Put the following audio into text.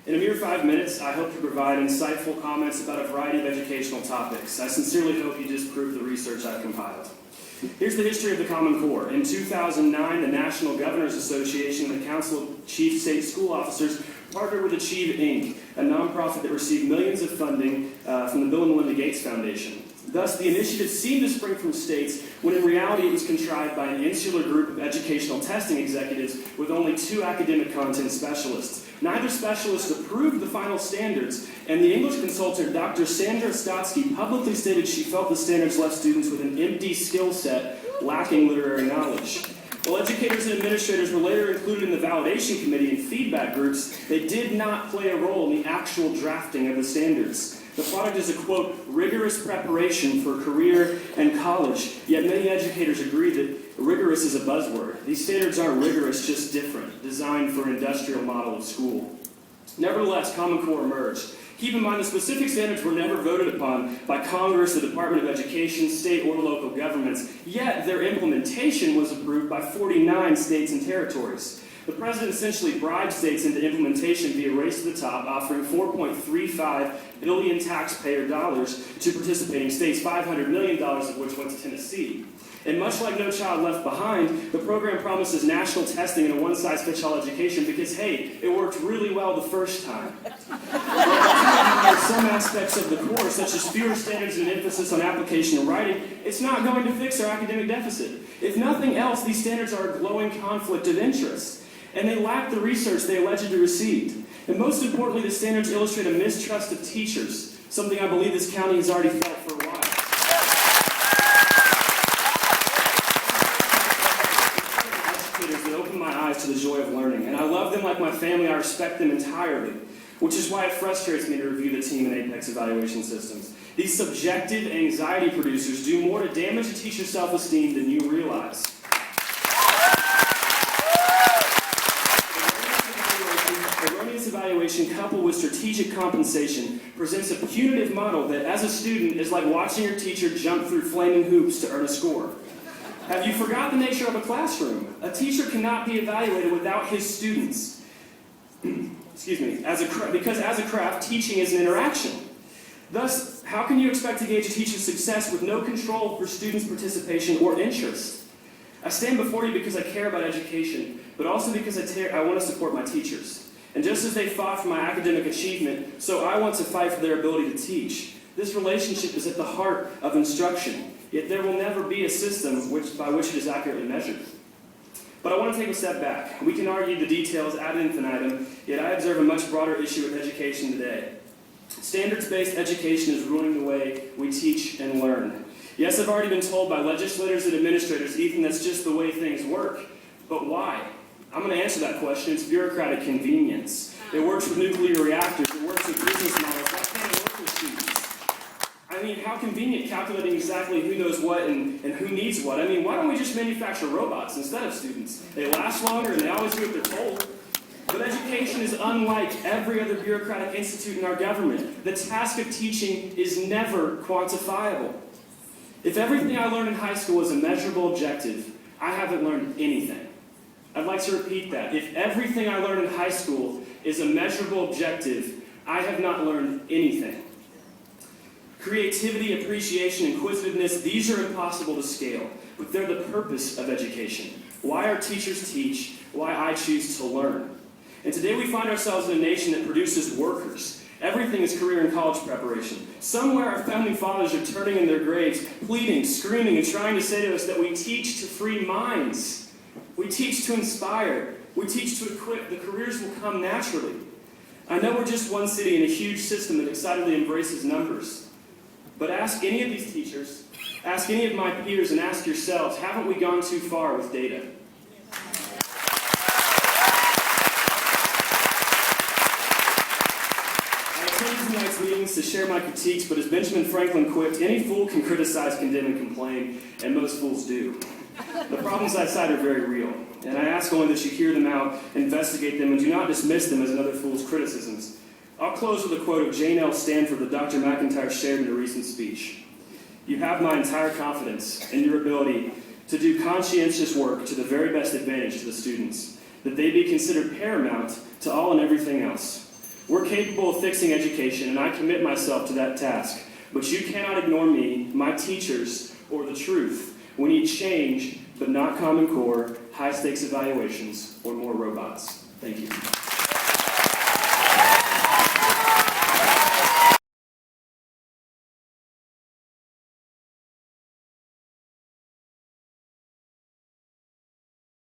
In a mere 5 minutes, I hope to provide insightful comments about a variety of educational topics. I sincerely hope you disprove the research I've compiled. Here's the history of the Common Core. In 2009, the National Governors Association and the Council of Chief State School Officers partnered with Achieve, Inc., a nonprofit that received millions of funding from the Bill and Melinda Gates Foundation. Thus, the initiative seemed to spring from states, when in reality it was contrived by an insular group of educational testing executives with only 2 academic content specialists. Neither specialist approved the final standards, and the English consultant, Dr. Sandra Stotsky, publicly stated she felt the standards left students with an empty skill set, lacking literary knowledge. While educators and administrators were later included in the validation committee and feedback groups, they did not play a role in the actual drafting of the standards. The product is a, quote, rigorous preparation for career and college, yet many educators agree that rigorous is a buzzword. These standards aren't rigorous, just different, designed for an industrial model of school. Nevertheless, Common Core emerged. Keep in mind the specific standards were never voted upon by Congress, the Department of Education, state or local governments, yet their implementation was approved by 49 states and territories. The president essentially bribed states into implementation via Race to the Top, offering $4.35 billion taxpayer dollars to participating states, $500 million of which went to Tennessee. And much like No Child Left Behind, the program promises national testing and a one-size-fits-all education because, hey, it worked really well the first time. Some aspects of the course, such as fewer standards and emphasis on application and writing, it's not going to fix our academic deficit. If nothing else, these standards are a glowing conflict of interest, and they lack the research they allegedly received. And most importantly, the standards illustrate a mistrust of teachers, something I believe this county has already felt for a while. Educators that open my eyes to the joy of learning, and I love them like my family. I respect them entirely, which is why it frustrates me to review the team in Apex evaluation systems. These subjective anxiety producers do more to damage a teacher's self-esteem than you realize. Erroneous evaluation coupled with strategic compensation presents a punitive model that, as a student, is like watching your teacher jump through flaming hoops to earn a score. Have you forgot the nature of a classroom? A teacher cannot be evaluated without his students. Excuse me, because as a craft, teaching is an interaction. Thus, how can you expect to gauge a teacher's success with no control for students' participation or interest? I stand before you because I care about education, but also because I want to support my teachers. And just as they fought for my academic achievement, so I want to fight for their ability to teach. This relationship is at the heart of instruction, yet there will never be a system by which it is accurately measured. But I want to take a step back. We can argue the details ad infinitum, yet I observe a much broader issue with education today. Standards-based education is ruining the way we teach and learn. Yes, I've already been told by legislators and administrators, Ethan, that's just the way things work. But why? I'm going to answer that question. It's bureaucratic convenience. It works with nuclear reactors. It works with business models. Why can't it work with students? I mean, how convenient calculating exactly who knows what and who needs what. I mean, why don't we just manufacture robots instead of students? They last longer and they always do what they're told. But education is unlike every other bureaucratic institute in our government. The task of teaching is never quantifiable. If everything I learned in high school is a measurable objective, I haven't learned anything. I'd like to repeat that. If everything I learned in high school is a measurable objective, I have not learned anything. Creativity, appreciation, inquisitiveness, these are impossible to scale, but they're the purpose of education. Why our teachers teach, why I choose to learn. And today we find ourselves in a nation that produces workers. Everything is career and college preparation. Somewhere our founding fathers are turning in their graves, pleading, screaming, and trying to say to us that we teach to free minds. We teach to inspire. We teach to equip. The careers will come naturally. I know we're just one city in a huge system that excitedly embraces numbers. But ask any of these teachers, ask any of my peers, and ask yourselves, haven't we gone too far with data? I attended tonight's meetings to share my critiques, but as Benjamin Franklin quipped, any fool can criticize, condemn, and complain, and most fools do. The problems I cite are very real, and I ask only that you hear them out, investigate them, and do not dismiss them as another fool's criticisms. I'll close with a quote of Jane L. Stanford that Dr. McIntyre shared in a recent speech. You have my entire confidence in your ability to do conscientious work to the very best advantage to the students, that they be considered paramount to all and everything else. We're capable of fixing education, and I commit myself to that task. But you cannot ignore me, my teachers, or the truth. We need change, but not Common Core, high-stakes evaluations, or more robots. Thank you.